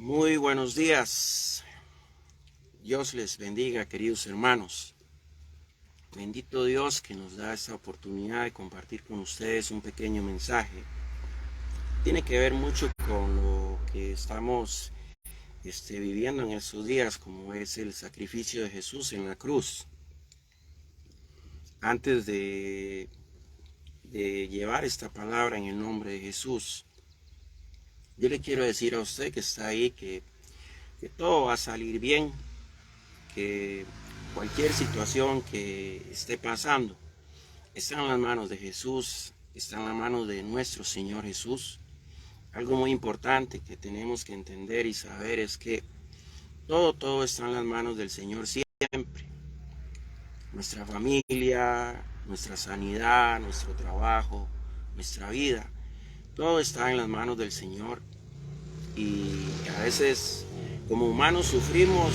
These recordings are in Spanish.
Muy buenos días. Dios les bendiga, queridos hermanos. Bendito Dios que nos da esta oportunidad de compartir con ustedes un pequeño mensaje. Tiene que ver mucho con lo que estamos viviendo en estos días, como es el sacrificio de Jesús en la cruz. Antes de llevar esta palabra en el nombre de Jesús, yo le quiero decir a usted que está ahí que todo va a salir bien, que cualquier situación que esté pasando está en las manos de Jesús, está en las manos de nuestro Señor Jesús. Algo muy importante que tenemos que entender y saber es que todo está en las manos del Señor siempre. Nuestra familia, nuestra sanidad, nuestro trabajo, nuestra vida, todo está en las manos del Señor. Y a veces como humanos sufrimos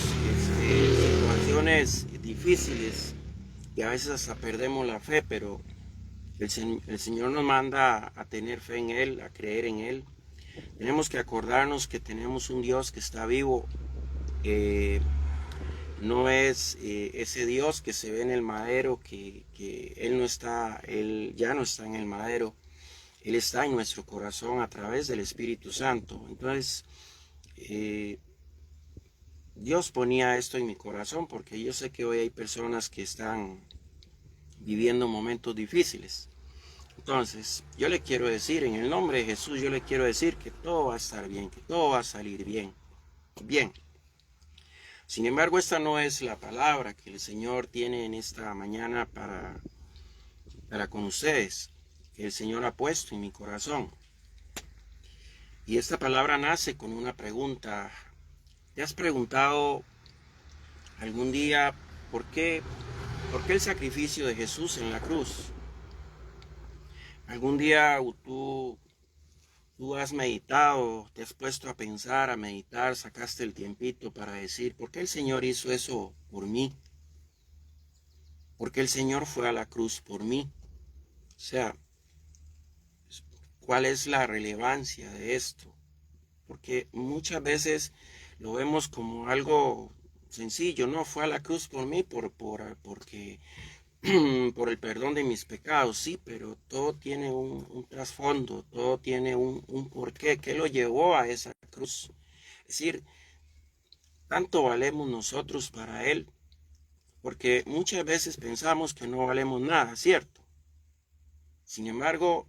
situaciones difíciles y a veces hasta perdemos la fe, pero el Señor nos manda a tener fe en Él, a creer en Él. Tenemos que acordarnos que tenemos un Dios que está vivo. No es ese Dios que se ve en el madero, que Él ya no está en el madero. Él está en nuestro corazón a través del Espíritu Santo. Entonces, Dios ponía esto en mi corazón porque yo sé que hoy hay personas que están viviendo momentos difíciles. Entonces, yo le quiero decir, en el nombre de Jesús, yo le quiero decir que todo va a estar bien, que todo va a salir bien. Bien. Sin embargo, esta no es la palabra que el Señor tiene en esta mañana para con ustedes, que el Señor ha puesto en mi corazón. Y esta palabra nace con una pregunta. ¿Te has preguntado algún día por qué el sacrificio de Jesús en la cruz? ¿Algún día tú has meditado, te has puesto a pensar, a meditar, sacaste el tiempito para decir, ¿por qué el Señor hizo eso por mí? ¿Por qué el Señor fue a la cruz por mí? O sea, ¿cuál es la relevancia de esto? Porque muchas veces lo vemos como algo sencillo, no, fue a la cruz por mí porque por el perdón de mis pecados, sí, pero todo tiene un trasfondo, todo tiene un porqué, ¿qué lo llevó a esa cruz? Es decir, tanto valemos nosotros para Él, porque muchas veces pensamos que no valemos nada, ¿cierto? Sin embargo,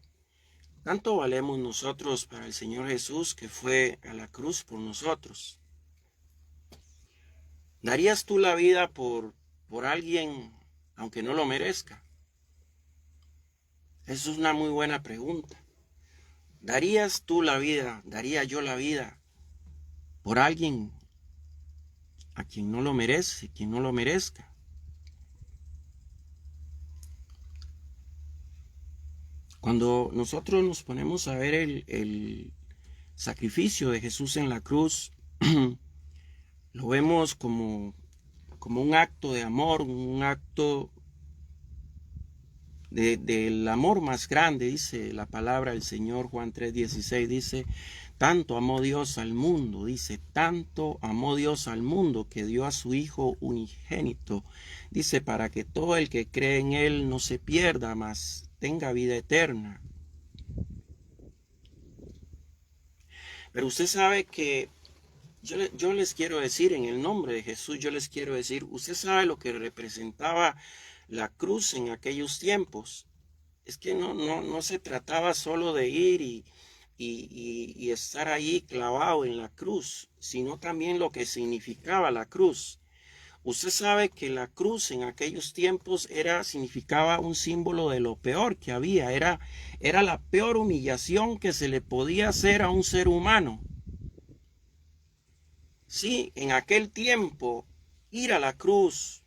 tanto valemos nosotros para el Señor Jesús que fue a la cruz por nosotros. ¿Darías tú la vida por alguien aunque no lo merezca? Esa es una muy buena pregunta. ¿Darías tú la vida, daría yo la vida por alguien a quien no lo merece, quien no lo merezca? Cuando nosotros nos ponemos a ver el sacrificio de Jesús en la cruz, lo vemos como un acto de amor, un acto del amor más grande, dice la palabra del Señor. Juan 3:16 dice, tanto amó Dios al mundo, dice, tanto amó Dios al mundo que dio a su Hijo unigénito, dice, para que todo el que cree en Él no se pierda, mas tenga vida eterna. Pero usted sabe que yo les quiero decir, en el nombre de Jesús, yo les quiero decir, usted sabe lo que representaba la cruz en aquellos tiempos. Es que no se trataba solo de ir y estar ahí clavado en la cruz, sino también lo que significaba la cruz. Usted sabe que la cruz en aquellos tiempos significaba un símbolo de lo peor que había, era la peor humillación que se le podía hacer a un ser humano. Sí, en aquel tiempo, ir a la cruz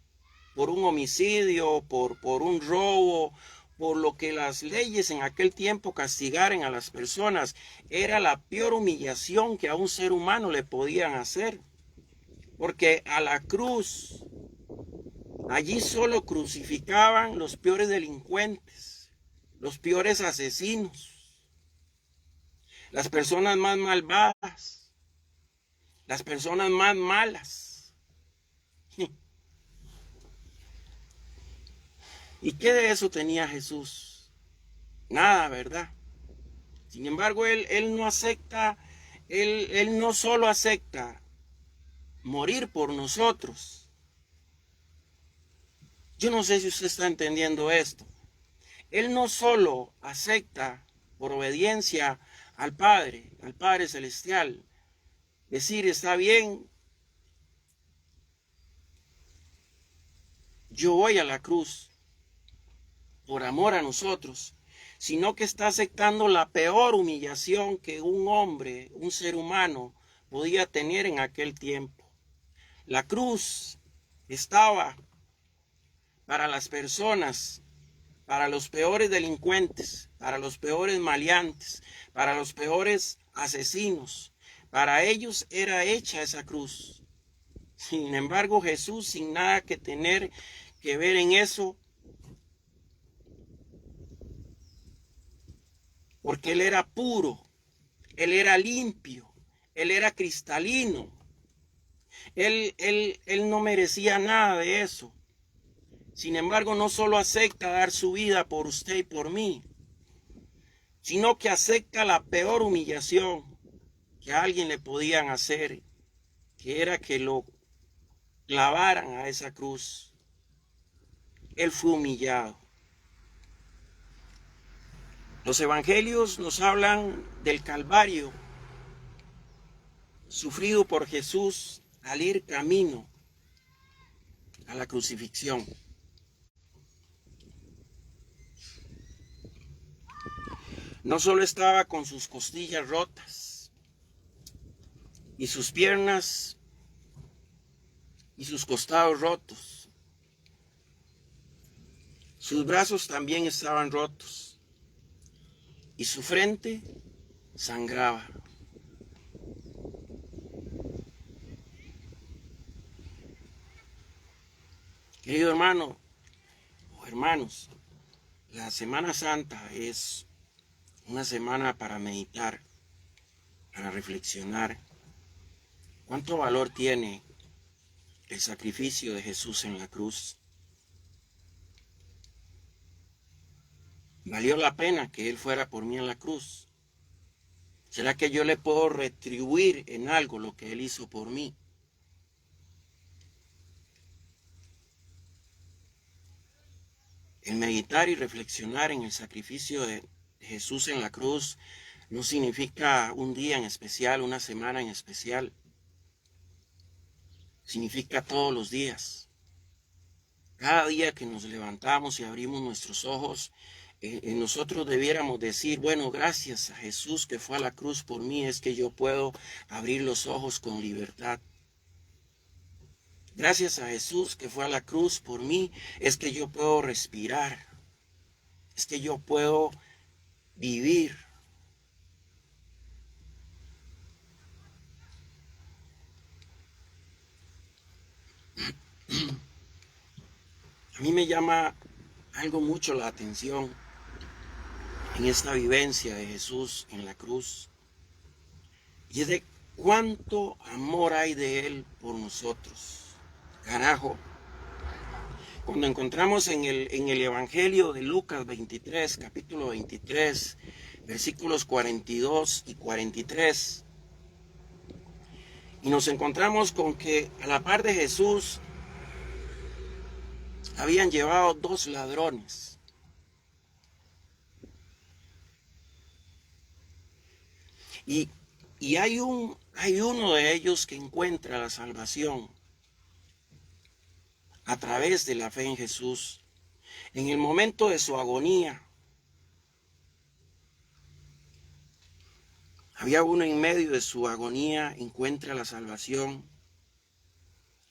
por un homicidio, por un robo, por lo que las leyes en aquel tiempo castigaran a las personas, era la peor humillación que a un ser humano le podían hacer. Porque a la cruz, allí solo crucificaban los peores delincuentes, los peores asesinos, las personas más malvadas. las personas más malas. ¿Y qué de eso tenía Jesús? Nada, ¿verdad? Sin embargo, él no acepta, él no solo acepta morir por nosotros. Yo no sé si usted está entendiendo esto. Él no solo acepta por obediencia al Padre Celestial, decir, está bien, yo voy a la cruz por amor a nosotros, sino que está aceptando la peor humillación que un hombre, un ser humano, podía tener en aquel tiempo. La cruz estaba para las personas, para los peores delincuentes, para los peores maleantes, para los peores asesinos. Para ellos era hecha esa cruz. Sin embargo, Jesús, sin nada que tener que ver en eso, porque Él era puro, Él era limpio, Él era cristalino. Él no merecía nada de eso. Sin embargo, no solo acepta dar su vida por usted y por mí, sino que acepta la peor humillación que a alguien le podían hacer, que era que lo clavaran a esa cruz. Él fue humillado. Los evangelios nos hablan del Calvario, sufrido por Jesús al ir camino a la crucifixión. No solo estaba con sus costillas rotas y sus piernas y sus costados rotos, sus brazos también estaban rotos y su frente sangraba. Querido hermano o hermanos, la Semana Santa es una semana para meditar, para reflexionar. ¿Cuánto valor tiene el sacrificio de Jesús en la cruz? ¿Valió la pena que Él fuera por mí en la cruz? ¿Será que yo le puedo retribuir en algo lo que Él hizo por mí? El meditar y reflexionar en el sacrificio de Jesús en la cruz no significa un día en especial, una semana en especial. Significa todos los días. Cada día que nos levantamos y abrimos nuestros ojos, nosotros debiéramos decir, bueno, gracias a Jesús que fue a la cruz por mí, es que yo puedo abrir los ojos con libertad. Gracias a Jesús que fue a la cruz por mí, es que yo puedo respirar, es que yo puedo vivir. A mí me llama algo mucho la atención en esta vivencia de Jesús en la cruz, y es de cuánto amor hay de Él por nosotros. Carajo, cuando encontramos en el Evangelio de Lucas 23, capítulo 23, versículos 42 y 43, y nos encontramos con que a la par de Jesús habían llevado 2 ladrones. Y hay uno de ellos que encuentra la salvación a través de la fe en Jesús. En el momento de su agonía, había uno en medio de su agonía, encuentra la salvación.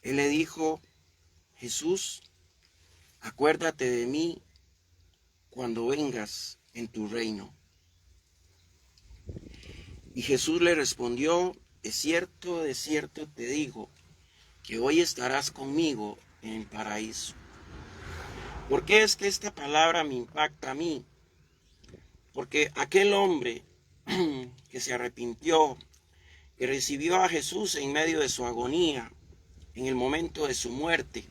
Él le dijo, Jesús, acuérdate de mí cuando vengas en tu reino. Y Jesús le respondió, de cierto te digo, que hoy estarás conmigo en el paraíso. ¿Por qué es que esta palabra me impacta a mí? Porque aquel hombre que se arrepintió, que recibió a Jesús en medio de su agonía, en el momento de su muerte,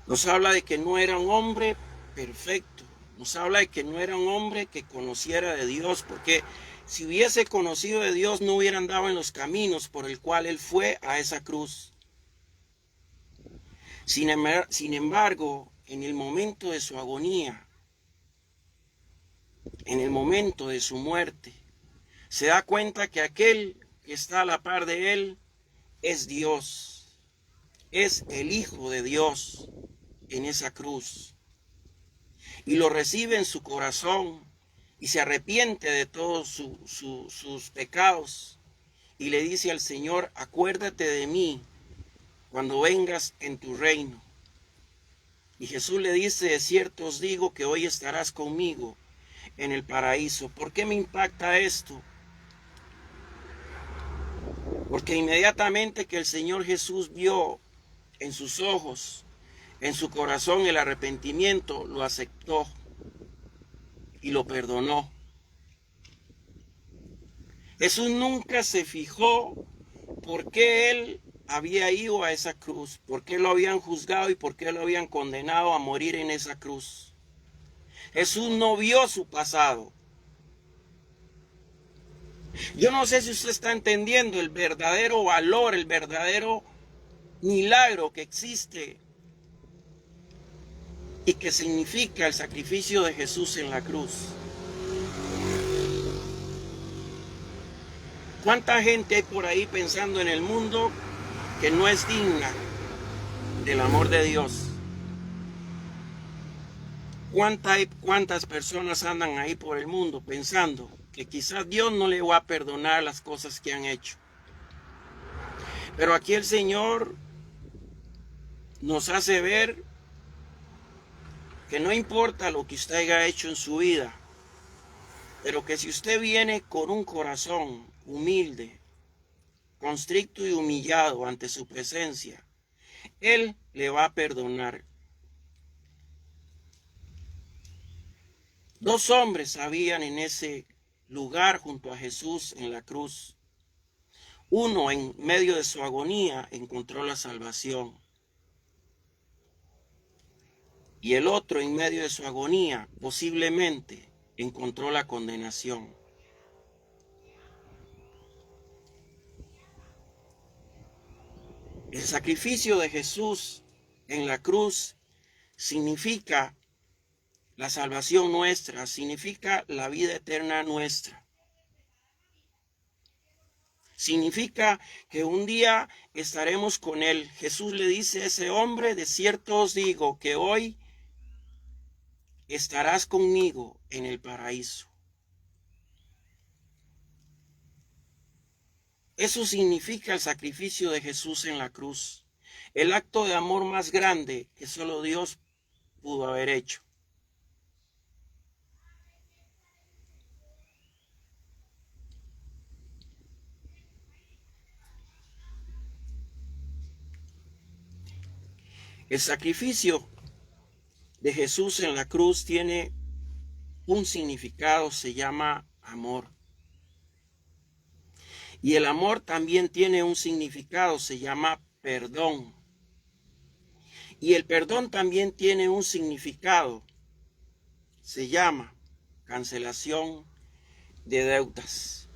nos habla de que no era un hombre perfecto, nos habla de que no era un hombre que conociera de Dios, porque si hubiese conocido de Dios no hubiera andado en los caminos por el cual él fue a esa cruz. Sin embargo, en el momento de su agonía, en el momento de su muerte, se da cuenta que aquel que está a la par de él es Dios, es el Hijo de Dios en esa cruz. Y lo recibe en su corazón y se arrepiente de todos sus pecados y le dice al Señor: acuérdate de mí cuando vengas en tu reino. Y Jesús le dice: de cierto os digo que hoy estarás conmigo en el paraíso. ¿Por qué me impacta esto? Porque inmediatamente que el Señor Jesús vio en sus ojos, en su corazón, el arrepentimiento, lo aceptó y lo perdonó. Jesús nunca se fijó por qué él había ido a esa cruz, por qué lo habían juzgado y por qué lo habían condenado a morir en esa cruz. Jesús no vio su pasado. Yo no sé si usted está entendiendo el verdadero valor, el verdadero milagro que existe y que significa el sacrificio de Jesús en la cruz. ¿Cuánta gente hay por ahí pensando en el mundo que no es digna del amor de Dios? ¿Cuántas personas andan ahí por el mundo pensando que quizás Dios no le va a perdonar las cosas que han hecho? Pero aquí el Señor nos hace ver que no importa lo que usted haya hecho en su vida, pero que si usted viene con un corazón humilde, constricto y humillado ante su presencia, Él le va a perdonar. Dos hombres habían en ese lugar junto a Jesús en la cruz. Uno, en medio de su agonía, encontró la salvación. Y el otro, en medio de su agonía, posiblemente encontró la condenación. El sacrificio de Jesús en la cruz significa la salvación nuestra, significa la vida eterna nuestra. Significa que un día estaremos con Él. Jesús le dice a ese hombre: de cierto os digo que hoy estarás conmigo en el paraíso. Eso significa el sacrificio de Jesús en la cruz. El acto de amor más grande que solo Dios pudo haber hecho. El sacrificio de Jesús en la cruz tiene un significado, se llama amor. Y el amor también tiene un significado, se llama perdón. Y el perdón también tiene un significado, se llama cancelación de deudas.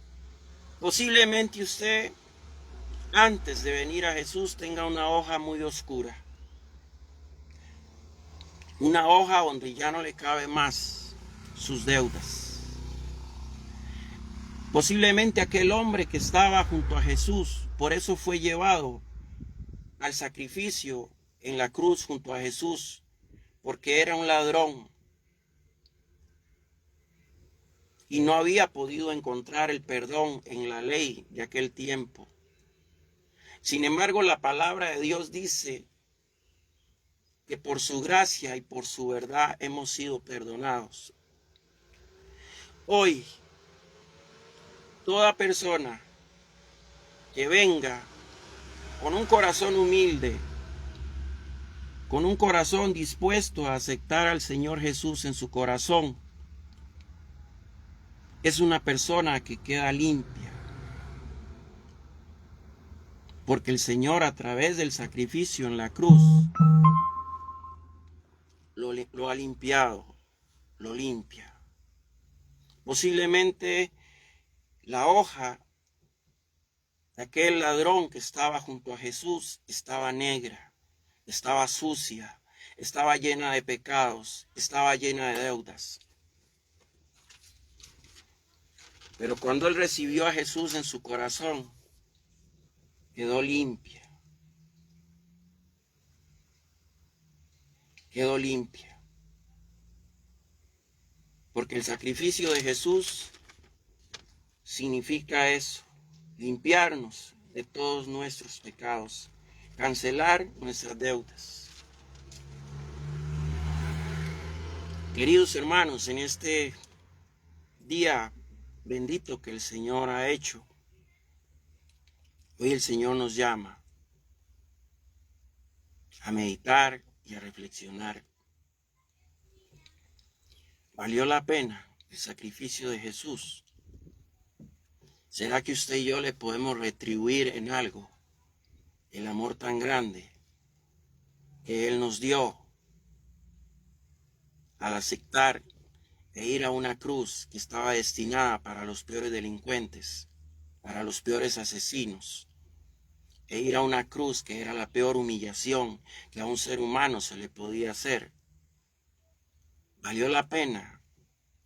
Posiblemente usted, antes de venir a Jesús, tenga una hoja muy oscura. Una hoja donde ya no le cabe más sus deudas. Posiblemente aquel hombre que estaba junto a Jesús, por eso fue llevado al sacrificio en la cruz junto a Jesús, porque era un ladrón y no había podido encontrar el perdón en la ley de aquel tiempo. Sin embargo, la palabra de Dios dice que por su gracia y por su verdad hemos sido perdonados. Hoy, toda persona que venga con un corazón humilde, con un corazón dispuesto a aceptar al Señor Jesús en su corazón, 「」 . es una persona que queda limpia, Porque el Señor, a través del sacrificio en la cruz, lo ha limpiado, lo limpia. Posiblemente la hoja de aquel ladrón que estaba junto a Jesús estaba negra, estaba sucia, estaba llena de pecados, estaba llena de deudas. Pero cuando él recibió a Jesús en su corazón, quedó limpia. Quedó limpia. Porque el sacrificio de Jesús significa eso, limpiarnos de todos nuestros pecados, cancelar nuestras deudas. Queridos hermanos, en este día bendito que el Señor ha hecho, hoy el Señor nos llama a meditar y a reflexionar. ¿Valió la pena el sacrificio de Jesús? ¿Será que usted y yo le podemos retribuir en algo el amor tan grande que Él nos dio al aceptar e ir a una cruz que estaba destinada para los peores delincuentes, para los peores asesinos, e ir a una cruz que era la peor humillación que a un ser humano se le podía hacer? ¿Valió la pena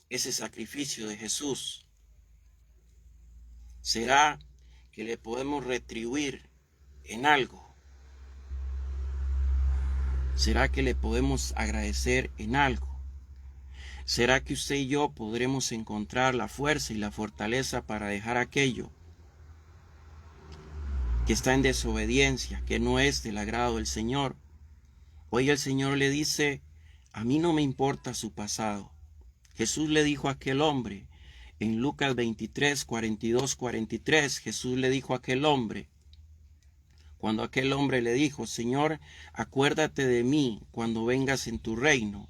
ese sacrificio de Jesús? ¿Será que le podemos retribuir en algo? ¿Será que le podemos agradecer en algo? ¿Será que usted y yo podremos encontrar la fuerza y la fortaleza para dejar aquello que está en desobediencia, que no es del agrado del Señor? Hoy el Señor le dice, a mí no me importa su pasado. Jesús le dijo a aquel hombre, en Lucas 23, 42, 43, Jesús le dijo a aquel hombre, cuando aquel hombre le dijo, Señor, acuérdate de mí cuando vengas en tu reino.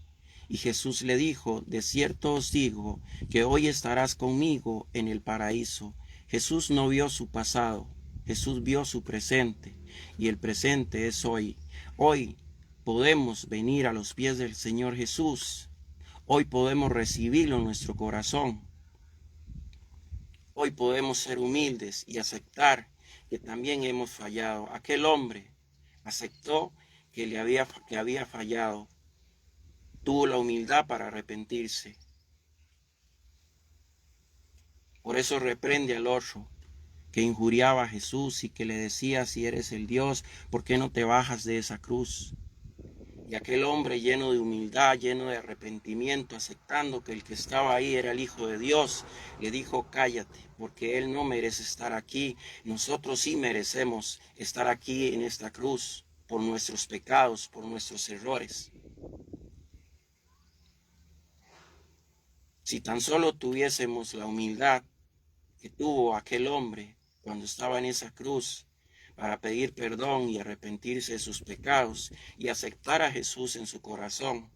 Y Jesús le dijo, de cierto os digo, que hoy estarás conmigo en el paraíso. Jesús no vio su pasado, Jesús vio su presente, y el presente es hoy. Hoy podemos venir a los pies del Señor Jesús. Hoy podemos recibirlo en nuestro corazón. Hoy podemos ser humildes y aceptar que también hemos fallado. Aquel hombre aceptó que había fallado. Tuvo la humildad para arrepentirse. Por eso reprende al otro que injuriaba a Jesús y que le decía, si eres el Dios, ¿por qué no te bajas de esa cruz? Y aquel hombre lleno de humildad, lleno de arrepentimiento, aceptando que el que estaba ahí era el Hijo de Dios, le dijo, cállate, porque él no merece estar aquí. Nosotros sí merecemos estar aquí en esta cruz por nuestros pecados, por nuestros errores. Si tan solo tuviésemos la humildad que tuvo aquel hombre cuando estaba en esa cruz, para pedir perdón y arrepentirse de sus pecados y aceptar a Jesús en su corazón.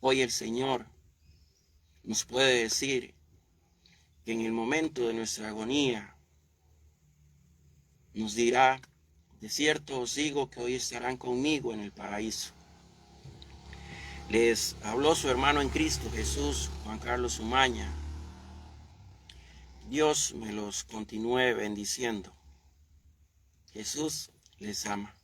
Hoy el Señor nos puede decir que en el momento de nuestra agonía nos dirá, de cierto os digo que hoy estarán conmigo en el paraíso. Les habló su hermano en Cristo Jesús, Juan Carlos Umaña. Dios me los continúe bendiciendo. Jesús les ama.